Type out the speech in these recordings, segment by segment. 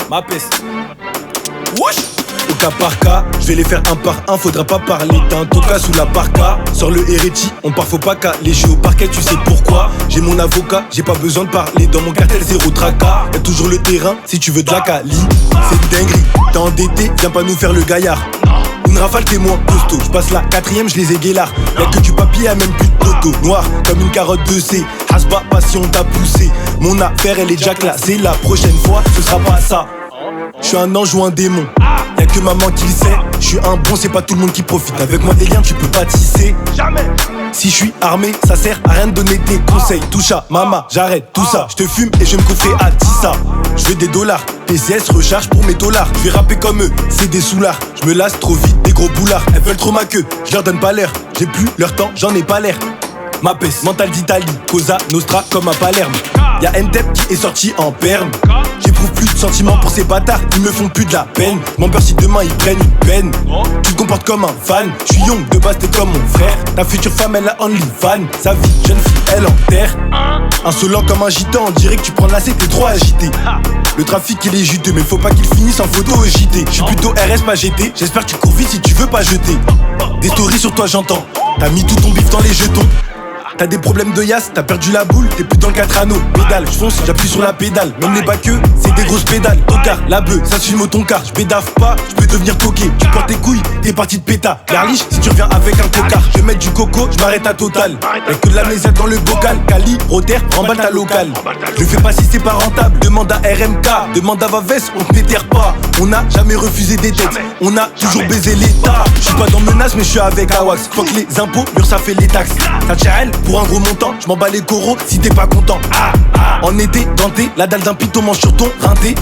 Ma peste. Wesh. Au cas par cas, je vais les faire un par un, faudra pas parler d'un toca sous la parka. Sors le Hereti, on part faut pas qu'à les jeux au parquet, tu sais pourquoi. J'ai mon avocat, j'ai pas besoin de parler, dans mon cartel zéro tracas. Y'a toujours le terrain, si tu veux de la cali. C'est une dinguerie, t'es endetté, viens pas nous faire le gaillard. Une rafale t'es moins costaud, je passe la 4ème, je les ai guélards. Y'a que du papier, y'a même plus de poteau. Noir comme une carotte de C, Hasba pas si on t'a poussé. Mon affaire elle est déjà classée, la prochaine fois ce sera pas ça. Je suis un ange ou un démon, y'a que maman qui le sait. Je suis un bon, c'est pas tout le monde qui profite. Avec moi des liens tu peux pas tisser. Jamais. Si je suis armé, ça sert à rien de donner des conseils. Touche à mama, j'arrête tout ça. Je te fume et je me coffre à Tissa. Je veux des dollars, PCS recharge pour mes dollars. Je vais rapper comme eux, c'est des soulards. Je me lasse trop vite, des gros boulards. Elles veulent trop ma queue, je leur donne pas l'heure. J'ai plus leur temps, j'en ai pas l'air. Ma peste, mental d'Italie, Cosa Nostra comme à Palerme. Y'a Ndep qui est sorti en perme. J'éprouve plus de sentiments pour ces bâtards, ils me font plus de la peine. M'en peur si demain ils prennent une peine. Tu te comportes comme un fan, je suis young, de base t'es comme mon frère. Ta future femme elle a only fan, sa vie jeune fille elle enterre. Insolent comme un gitan, on dirait que tu prends la C, t'es trop agité. Le trafic il est juteux, mais faut pas qu'il finisse en photo au JT. Je suis plutôt RS pas GT, j'espère que tu cours vite si tu veux pas jeter. Des stories sur toi j'entends, t'as mis tout ton bif dans les jetons. T'as des problèmes de yass, t'as perdu la boule, t'es plus dans le 4 anneaux. Pédale, j'fonce, j'appuie sur la pédale. Même les baqueux, c'est des grosses pédales. Tocard, la bœuf, ça se filme au toncar. J'bédave pas, j'peux devenir coquet. Tu portes tes couilles, t'es parti de péta. Garliche, si tu reviens avec un cocard. Je vais mettre du coco, j'm'arrête à Total. Y'a que de la maisette dans le bocal. Cali, Roter, remballe ta locale. Je fais pas si c'est pas rentable. Demande à RMK, demande à Vavès, on te n'éterre pas. On a jamais refusé des têtes, on a toujours baisé l'État. J'suis pas dans menace, mais j'suis avec Awax. Fuck les impôts, ça fait les taxes. T'as Tchael pour un gros montant, j'm'en bats les coraux si t'es pas content. En été, denté, la dalle d'un piton mange sur ton rinté.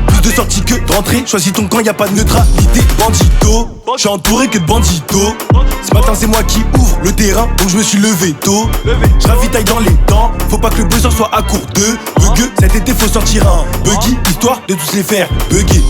Plus de sorties que de rentrée, choisis ton camp, y'a pas de neutralité. Bandito, j'suis entouré que de banditos. Ce matin c'est moi qui ouvre le terrain, donc je me suis levé tôt. J'ravitaille dans les temps, faut pas que le besoin soit à court de bugueux. Cet été faut sortir un buggy, histoire de tous les faire bugger.